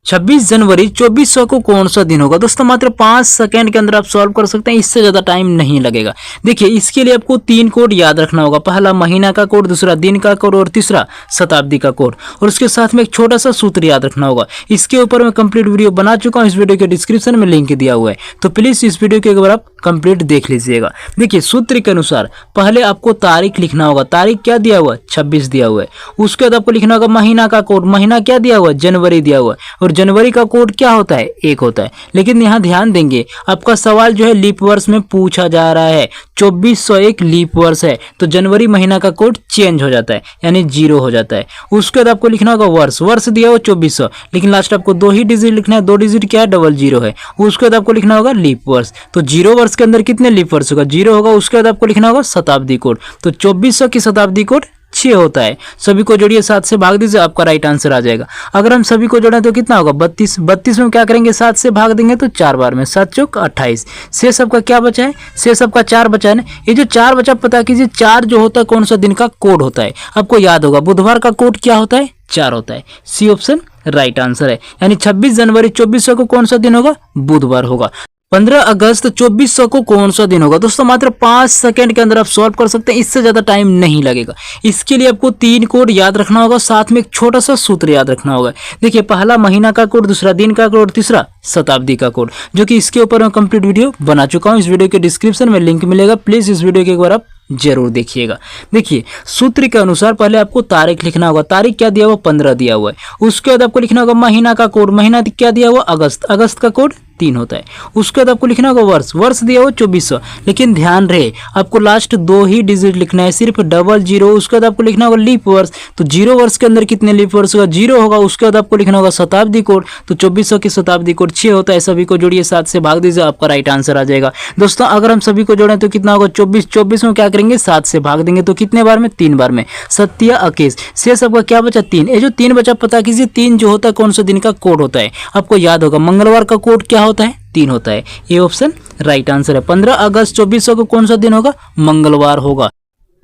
26 जनवरी 2400 को कौन सा दिन होगा। दोस्तों मात्र 5 सेकंड के अंदर आप सॉल्व कर सकते हैं, इससे ज्यादा टाइम नहीं लगेगा। देखिए इसके लिए आपको 3 कोड याद रखना होगा। पहला महीना का कोड, दूसरा दिन का कोड और तीसरा शताब्दी का कोड। और उसके साथ में एक छोटा सा सूत्र याद रखना होगा। इसके ऊपर मैं कंप्लीट वीडियो बना चुका हूँ, इस वीडियो के डिस्क्रिप्शन में लिंक दिया हुआ है, तो प्लीज इस वीडियो को एक बार आप कंप्लीट देख लीजिएगा। देखिए सूत्र के अनुसार पहले आपको तारीख लिखना होगा। तारीख क्या दिया हुआ है, 26 दिया हुआ है। उसके बाद आपको लिखना होगा महीना का कोड। महीना क्या दिया हुआ है, जनवरी दिया हुआ है। और जनवरी का कोड क्या होता है, 1 होता है। लेकिन यहाँ ध्यान देंगे, आपका सवाल जो है लीप वर्ष में पूछा जा रहा है। 2401 लीप वर्ष है, तो जनवरी महीना का कोड चेंज हो जाता है, यानी 0 हो जाता है। उसके बाद आपको लिखना होगा वर्ष। वर्ष दिया हुआ 2400, लेकिन लास्ट आपको 2 ही डिजिट लिखना है। 2 डिजिट क्या है, 00 है। उसके बाद आपको लिखना होगा लीप वर्ष। तो 0 वर्ष के अंदर कितने लीप वर्ष होगा, 0 होगा। उसके बाद आपको लिखना होगा शताब्दी कोड। तो 2400 की शताब्दी कोड 6 होता है। सभी को जोड़िए, 7 से भाग दीजिए, आपका राइट आंसर आ जाएगा। अगर हम सभी को जोड़ें तो कितना होगा, 32। 32 में क्या करेंगे, 7 से भाग देंगे तो 4 बार में, 7 चौक 28। शेष सबका क्या बचा है, शेष सबका 4 बचा है ना। ये जो 4 बचा, पता कीजिए 4 जो होता है कौन सा दिन का कोड होता है, आपको याद होगा। बुधवार का कोड क्या होता है, 4 होता है। सी ऑप्शन राइट आंसर है, यानी 26 जनवरी 2400 को कौन सा दिन होगा, बुधवार होगा। 15 अगस्त 2400 को कौन सा दिन होगा। दोस्तों मात्र 5 सेकंड के अंदर आप सॉल्व कर सकते हैं, इससे ज्यादा टाइम नहीं लगेगा। इसके लिए आपको 3 कोड याद रखना होगा, साथ में एक छोटा सा सूत्र याद रखना होगा। देखिए पहला महीना का कोड, दूसरा दिन का कोड, तीसरा शताब्दी का कोड, जो कि इसके ऊपर मैं कंप्लीट वीडियो बना चुका हूं। इस वीडियो के डिस्क्रिप्शन में लिंक मिलेगा, प्लीज इस वीडियो के एक बार आप जरूर देखिएगा। देखिए सूत्र के अनुसार पहले आपको तारीख लिखना होगा। तारीख क्या दिया हुआ, 15 दिया हुआ है। उसके बाद आपको लिखना होगा महीना का कोड। महीना क्या दिया हुआ, अगस्त। अगस्त का कोड 3 होता है। उसके बाद आपको लिखना होगा वर्ष। वर्ष दिया हुआ 2400, लेकिन ध्यान रहे आपको लास्ट 2 ही डिजिट लिखना है, सिर्फ 00। उसके बाद आपको लिखना होगा लीप वर्ष। तो 0 वर्ष के अंदर कितने लीप वर्ष होगा, 0 होगा। उसके बाद आपको लिखना होगा शताब्दी कोड। तो 2400 की शताब्दी कोड 6 होता है। सभी को जोड़िए, 7 से भाग दीजिए, आपका राइट आंसर आ जाएगा। दोस्तों अगर हम सभी को जोड़ें तो कितना होगा, 24। 24 में क्या करेंगे, 7 से भाग देंगे तो कितने बार में, 3 बार में। 7 21। शेष सबका क्या बचा, 3। ये जो 3 बचा, पता कीजिए 3 जो होता है कौन सा दिन का कोड होता है, आपको याद होगा। मंगलवार का कोड क्या होता है, 3 होता है। ये ऑप्शन राइट आंसर है। 15 अगस्त 2400 को कौन सा दिन होगा, मंगलवार होगा।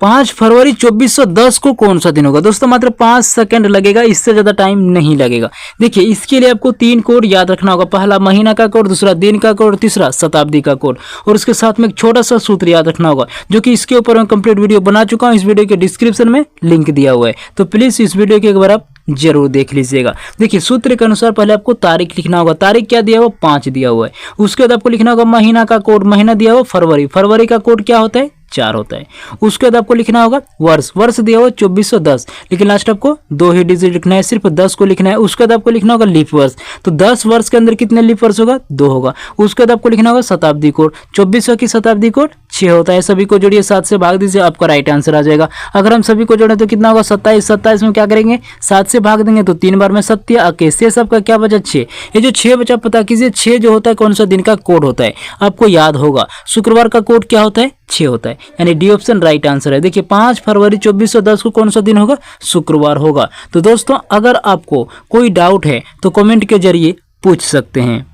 5 फरवरी 2410 को कौन सा दिन होगा। दोस्तों मात्र 5 सेकंड लगेगा, इससे ज्यादा टाइम नहीं लगेगा। देखिए इसके लिए आपको 3 कोड याद रखना होगा। पहला महीना का कोड, दूसरा दिन का कोड, तीसरा शताब्दी का कोड। और उसके साथ में एक छोटा सा सूत्र याद रखना होगा, जो कि इसके ऊपर मैं कंप्लीट वीडियो बना चुका हूं। इस वीडियो के डिस्क्रिप्शन में लिंक दिया हुआ है, तो प्लीज इस वीडियो को एक बार आप जरूर देख लीजिएगा। देखिए सूत्र के अनुसार पहले आपको तारीख लिखना होगा। तारीख क्या दिया हुआ, 5 दिया हुआ है। उसके बाद आपको लिखना होगा महीना का कोड। महीना दिया हुआ फरवरी। फरवरी का कोड क्या होता है, 4 होता है। उसके बाद आपको लिखना होगा वर्ष। वर्ष दिया हुआ 2410, लेकिन लास्ट आपको 2 ही डिजिट लिखना है, सिर्फ 10 को लिखना है। उसके बाद आपको लिखना होगा लीप वर्ष। तो 10 वर्ष के अंदर कितने लीप वर्ष होगा, 2 होगा। उसके बाद आपको लिखना होगा शताब्दी कोड। 2400 की शताब्दी कोड 6 होता है। सभी को जोड़िए, 7 से भाग दीजिए, आपका राइट आंसर आ जाएगा। अगर हम सभी को जोड़ें तो कितना होगा, 27। 27 में क्या करेंगे, 7 से भाग देंगे तो 3 बार में। 7 21। शेष सबका क्या बचा, 6। ये जो 6 बचा, पता कीजिए 6 जो होता है कौन सा दिन का कोड होता है, आपको याद होगा। शुक्रवार का कोड क्या होता है, 6 होता है, यानी डी ऑप्शन राइट आंसर है। देखिए 5 फरवरी 2410 को कौन सा दिन होगा, शुक्रवार होगा। तो दोस्तों अगर आपको कोई डाउट है तो कमेंट के जरिए पूछ सकते हैं।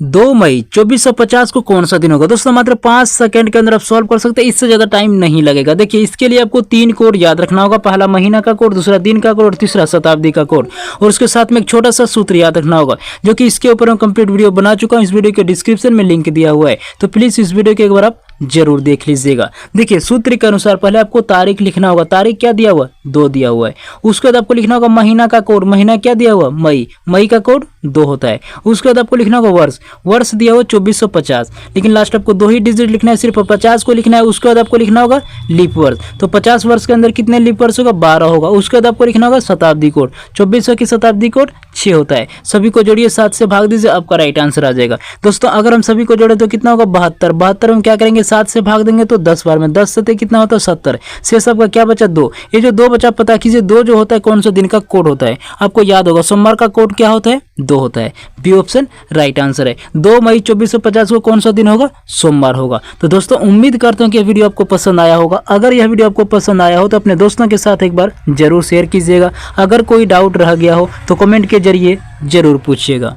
2 मई 2450 को कौन सा दिन होगा। दोस्तों मात्र 5 सेकंड के अंदर आप सॉल्व कर सकते हैं, इससे ज्यादा टाइम नहीं लगेगा। देखिए इसके लिए आपको 3 कोड याद रखना होगा। पहला महीना का कोड, दूसरा दिन का कोड और तीसरा शताब्दी का कोड। और उसके साथ में एक छोटा सा सूत्र याद रखना होगा, जो कि इसके ऊपर मैं कंप्लीट वीडियो बना चुका हूं। इस वीडियो के डिस्क्रिप्शन में लिंक दिया हुआ है, तो प्लीज इस वीडियो को एक बार आप जरूर देख लीजिएगा। देखिए सूत्र के अनुसार पहले आपको तारीख लिखना होगा। तारीख क्या दिया हुआ, 2 दिया हुआ है। उसके बाद आपको लिखना होगा महीना का कोड। महीना क्या दिया हुआ, मई। मई का कोड 2 होता है। उसके बाद आपको लिखना होगा वर्ष। वर्ष दिया हुआ 2450, लेकिन लास्ट आपको 2 ही डिजिट लिखना है, सिर्फ 50 को लिखना है। उसके बाद आपको लिखना होगा लीप वर्ष। तो 50 वर्ष के अंदर कितने लीप वर्ष होगा, 12 होगा। उसके बाद आपको लिखना होगा शताब्दी कोड। 2400 की शताब्दी कोड 6 होता है। सभी को जोड़िए, 7 से भाग दीजिए, आपका राइट आंसर आ जाएगा। दोस्तों अगर हम सभी को जोड़े तो कितना होगा, 72। 72 में क्या करेंगे, 7 से भाग देंगे तो 10 बार में। 10 से कितना होता है, 70। शेष आपका क्या बचा, 2। ये जो 2 बचा, पता कीजिए 2 जो होता है कौन सा दिन का कोड होता है, आपको याद होगा। सोमवार का कोड क्या होता है, 2 होता है। बी ऑप्शन राइट आंसर है। 2 मई 2450 को कौन सा दिन होगा, सोमवार होगा। तो दोस्तों उम्मीद करता हूं कि यह वीडियो आपको पसंद आया होगा। अगर यह वीडियो आपको पसंद आया हो तो अपने दोस्तों के साथ एक बार जरूर शेयर कीजिएगा। अगर कोई डाउट रह गया हो तो कमेंट के जरिए जरूर पूछिएगा।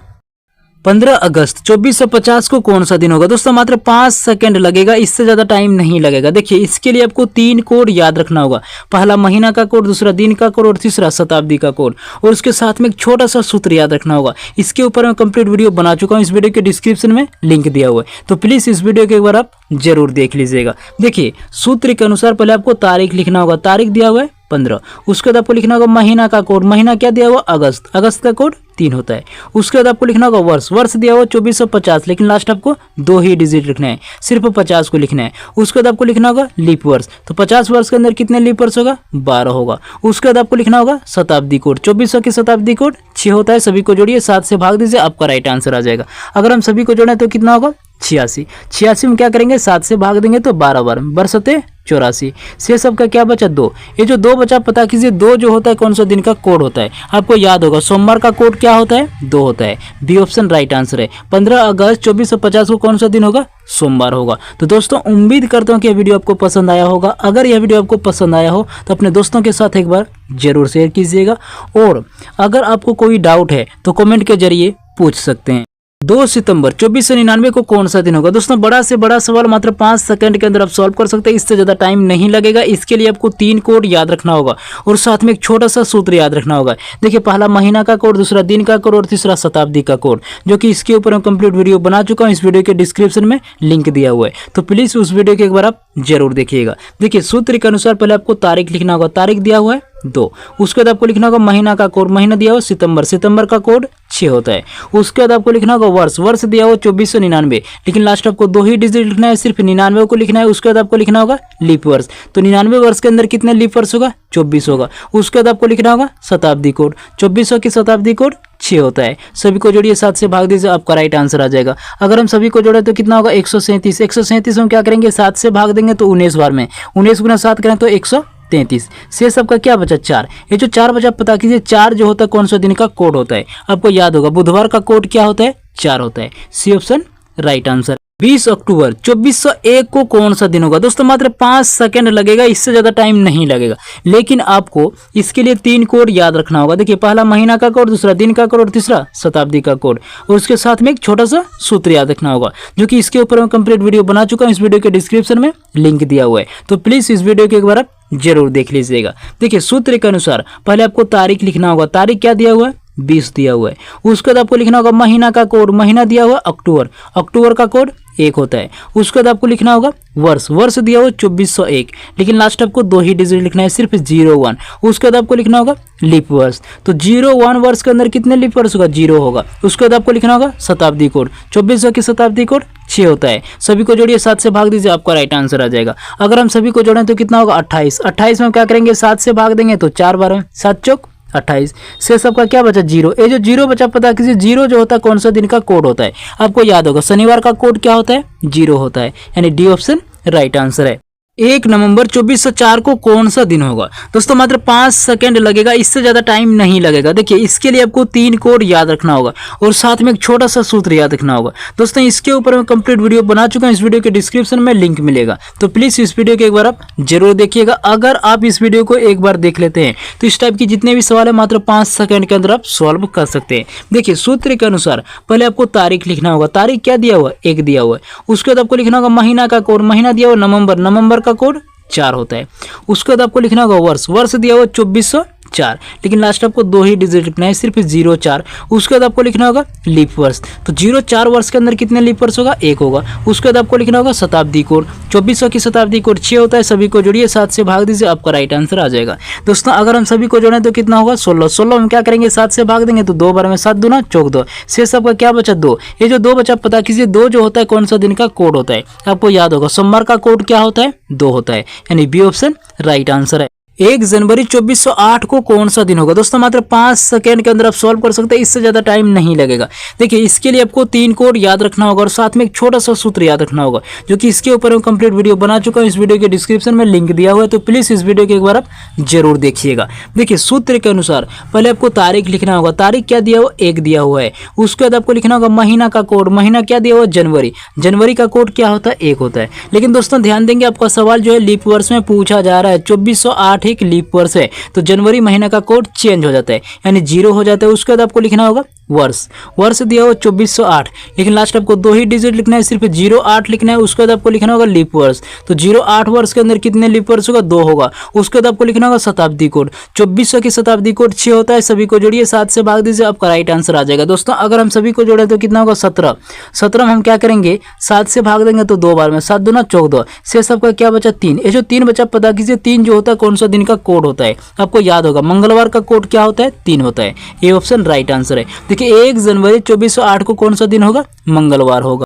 15 अगस्त 2450 को कौन सा दिन होगा? दोस्तों मात्र 5 सेकंड लगेगा, इससे ज्यादा टाइम नहीं लगेगा। देखिए इसके लिए आपको 3 कोड याद रखना होगा। पहला महीना का कोड, दूसरा दिन का कोड और तीसरा शताब्दी का कोड। और उसके साथ में एक छोटा सा सूत्र याद रखना होगा। इसके ऊपर मैं कंप्लीट वीडियो बना चुका हूँ, इस वीडियो के डिस्क्रिप्शन में लिंक दिया हुआ है, तो प्लीज इस वीडियो को एक बार आप जरूर देख लीजिएगा। देखिए सूत्र के अनुसार पहले आपको तारीख लिखना होगा, तारीख दिया हुआ है 15। उसके बाद आपको लिखना होगा महीना का कोड, महीना क्या दिया हुआ? अगस्त, अगस्त का कोड 3 होता है। उसके बाद आपको लिखना होगा वर्ष, वर्ष दिया हुआ 2450, लेकिन लास्ट आपको 2 ही डिजिट लिखना है, सिर्फ 50 को लिखना है। उसके बाद आपको लिखना होगा लीप वर्ष, तो 50 वर्ष के अंदर कितने लीप वर्ष होगा? 12 होगा। उसके बाद आपको लिखना होगा शताब्दी कोड, 2400 की शताब्दी कोड 6 होता है। सभी को जोड़िए, 7 से भाग दीजिए, आपका राइट आंसर आ जाएगा। अगर हम सभी को जोड़ें तो कितना होगा? 86। 86 में क्या करेंगे? 7 से भाग देंगे तो 12 बार, बरसते 84। से सबका क्या बचा? 2। ये जो 2 बचा पता कीजिए, 2 जो होता है कौन सा दिन का कोड होता है? आपको याद होगा सोमवार का कोड क्या होता है? 2 होता है। बी ऑप्शन राइट आंसर है। 15 अगस्त 2450 को कौन सा दिन होगा? सोमवार होगा। तो दोस्तों उम्मीद करता हूँ कि यह वीडियो आपको पसंद आया होगा। अगर यह वीडियो आपको पसंद आया हो तो अपने दोस्तों के साथ एक बार जरूर शेयर कीजिएगा, और अगर आपको कोई डाउट है तो कमेंट के जरिए पूछ सकते हैं। 2 सितंबर 2499 को कौन सा दिन होगा? दोस्तों बड़ा से बड़ा सवाल मात्र 5 सेकंड के अंदर आप सॉल्व कर सकते हैं, इससे ज्यादा टाइम नहीं लगेगा। इसके लिए आपको 3 कोड याद रखना होगा और साथ में एक छोटा सा सूत्र याद रखना होगा। देखिए पहला महीना का कोड, दूसरा दिन का कोड और तीसरा शताब्दी का कोड, जो कि इसके ऊपर मैं कंप्लीट वीडियो बना चुका हूँ, इस वीडियो के डिस्क्रिप्शन में लिंक दिया हुआ है, तो प्लीज उस वीडियो को एक बार आप जरूर देखिएगा। देखिए सूत्र के अनुसार पहले आपको तारीख लिखना होगा, तारीख दिया हुआ है 2। उसके बाद आपको लिखना होगा महीना का कोड, महीना दिया हुआ सितंबर, सितंबर का कोड 6 होता है। उसके बाद आपको लिखना होगा वर्ष, वर्ष दिया हुआ 2499, लेकिन लास्ट आपको 2 ही डिजिट लिखना है, सिर्फ 99 को लिखना है। उसके बाद आपको लिखना होगा लीप वर्ष, तो 99 वर्ष के अंदर कितने लीप वर्ष होगा? 24 होगा। उसके बाद आपको लिखना होगा शताब्दी कोड, 2400 की शताब्दी कोड 6 होता है। सभी को जोड़िए, 7 से भाग दीजिए, आपका राइट आंसर आ जाएगा। अगर हम सभी को जोड़े तो कितना होगा? 137। 137 में क्या करेंगे? 7 से भाग देंगे तो 19 बार में, 19 गुना 7 करें तो 133। से सबका क्या बचा? 4। ये जो 4 बचा पता कीजिए, 4 जो होता है कौन सा दिन का कोड होता है? आपको याद होगा बुधवार का कोड क्या होता है? 4 होता है। C option right answer. 20 अक्टूबर 2401 को कौन सा दिन होगा? दोस्तों मात्र 5 सेकंड लगेगा, इससे ज्यादा टाइम नहीं लगेगा, लेकिन आपको इसके लिए 3 कोड याद रखना होगा। देखिए पहला महीना का कोड, दूसरा दिन का कोड और तीसरा शताब्दी का कोड, और उसके साथ में एक छोटा सा सूत्र याद रखना होगा, जो कि इसके ऊपर मैं कंप्लीट वीडियो बना चुका हूँ, इस वीडियो के डिस्क्रिप्शन में लिंक दिया हुआ है, तो प्लीज इस वीडियो को एक बार आप जरूर देख लीजिएगा। देखिए सूत्र के अनुसार पहले आपको तारीख लिखना होगा, तारीख क्या दिया हुआ है? 20 दिया हुआ है। उसके बाद आपको लिखना होगा महीना का कोड, महीना दिया हुआ अक्टूबर, अक्टूबर का कोड 1 होता है। उसके बाद आपको लिखना होगा वर्ष, वर्ष दिया हुआ 2401, लेकिन लास्ट आपको 2 ही डिजिट लिखना है, सिर्फ 01। उसके बाद आपको लिखना होगा लीप वर्ष, तो 01 वर्ष के अंदर कितने लीप वर्ष होगा? 0 होगा। उसके बाद आपको लिखना होगा शताब्दी कोड, 2400 की शताब्दी कोड 6 होता है। सभी को जोड़िए, 7 से भाग दीजिए, आपका राइट आंसर आ जाएगा। अगर हम सभी को जोड़ें तो कितना होगा? 28। 28 में क्या करेंगे? 7 से भाग देंगे तो 4 बार में, 7 चौक 28। से सबका क्या बचा? 0। ये जो 0 बचा पता कीजिए, 0 जो होता है कौन सा दिन का कोड होता है? आपको याद होगा शनिवार का कोड क्या होता है? 0 होता है, यानी डी ऑप्शन राइट आंसर है। 1 नवंबर 2404 को कौन सा दिन होगा? दोस्तों मात्र 5 सेकंड लगेगा, इससे ज्यादा टाइम नहीं लगेगा। देखिए इसके लिए आपको 3 कोड याद रखना होगा और साथ में एक छोटा सा सूत्र याद रखना होगा। दोस्तों इसके ऊपर मैं कंप्लीट वीडियो बना चुका हूं, इस वीडियो के डिस्क्रिप्शन में लिंक मिलेगा, तो प्लीज इस वीडियो को एक बार आप जरूर देखिएगा। अगर आप इस वीडियो को एक बार देख लेते हैं तो इस टाइप की जितने भी सवाल है मात्र 5 सेकंड के अंदर आप सॉल्व कर सकते हैं। देखिए सूत्र के अनुसार पहले आपको तारीख लिखना होगा, तारीख क्या दिया हुआ? 1 दिया हुआ है। उसके बाद आपको लिखना होगा महीना का कोड, महीना दिया हुआ नवंबर, नवंबर का कोड 4 होता है। उसके बाद आपको लिखना होगा वर्ष, वर्ष दिया हुआ 2404, लेकिन लास्ट आपको 2 ही डिजिट लिखना है, सिर्फ 04। उसके बाद आपको लिखना होगा लीप वर्ष, तो 04 वर्ष के अंदर कितने लीप वर्ष होगा? 1 होगा। उसके बाद आपको लिखना होगा शताब्दी कोड, 2400 की शताब्दी कोड 6 होता है। सभी को जोड़िए, 7 से भाग दीजिए, आपका राइट आंसर आ जाएगा। दोस्तों अगर हम सभी को जोड़ें तो कितना होगा? 16। 16 में क्या करेंगे? 7 से भाग देंगे तो 2 बार में, 7 दूना 14। से सबका क्या बचा? 2। ये जो 2 बचा पता कीजिए, 2 जो होता है कौन सा दिन का कोड होता है? आपको याद होगा सोमवार का कोड क्या होता है? 2 होता है, यानी बी ऑप्शन राइट आंसर है। 1 जनवरी 2408 को कौन सा दिन होगा? दोस्तों मात्र 5 सेकंड के अंदर आप सॉल्व कर सकते हैं, इससे ज्यादा टाइम नहीं लगेगा। देखिए इसके लिए आपको 3 कोड याद रखना होगा और साथ में एक छोटा सा सूत्र याद रखना होगा, जो कि इसके ऊपर मैं कंप्लीट वीडियो बना चुका हूं, इस वीडियो के डिस्क्रिप्शन में लिंक दिया हुआ है, तो प्लीज इस वीडियो को एक बार आप जरूर देखिएगा। देखिए सूत्र के अनुसार पहले आपको तारीख लिखना होगा, तारीख क्या दिया हुआ? 1 दिया हुआ है। उसके बाद आपको लिखना होगा महीना का कोड, महीना क्या दिया हुआ? जनवरी, जनवरी का कोड क्या होता है? 1 होता है। लेकिन दोस्तों ध्यान देंगे, आपका सवाल जो है लीप वर्ष में पूछा जा रहा है, 2408 एक लीप वर्ष है, तो जनवरी महीना का कोड चेंज हो जाता है, यानी 0 हो जाता है। उसके बाद आपको लिखना होगा वर्ष। वर्ष दिया हुआ 2408, लेकिन लास्ट आपको 2 ही डिजिट लिखना है, सिर्फ 08 लिखना है। उसके बाद आपको लिखना होगा लीप वर्ष। तो 08 वर्ष के अंदर कितने लीप वर्ष होगा? 2 होगा। उसके बाद आपको लिखना होगा शताब्दी कोड। 2400 की शताब्दी कोड 6 होता है। सभी को जोड़िए, 7 से भाग दीजिए, आपका राइट आंसर आ जाएगा। दोस्तों अगर हम सभी को जोड़े तो कितना होगा? 17। 17 में हम क्या करेंगे? 7 से भाग देंगे तो 2 बार में, 7 दूना 14, शेष आपका क्या बचा? 3। ये जो 3 बचा पता कीजिए, 3 जो होता है कौन सा दिन का कोड होता है? आपको याद होगा मंगलवार का कोड क्या होता है? 3 होता है। ये ऑप्शन राइट आंसर है। देखिए 1 जनवरी 2408 को कौन सा दिन होगा? मंगलवार होगा।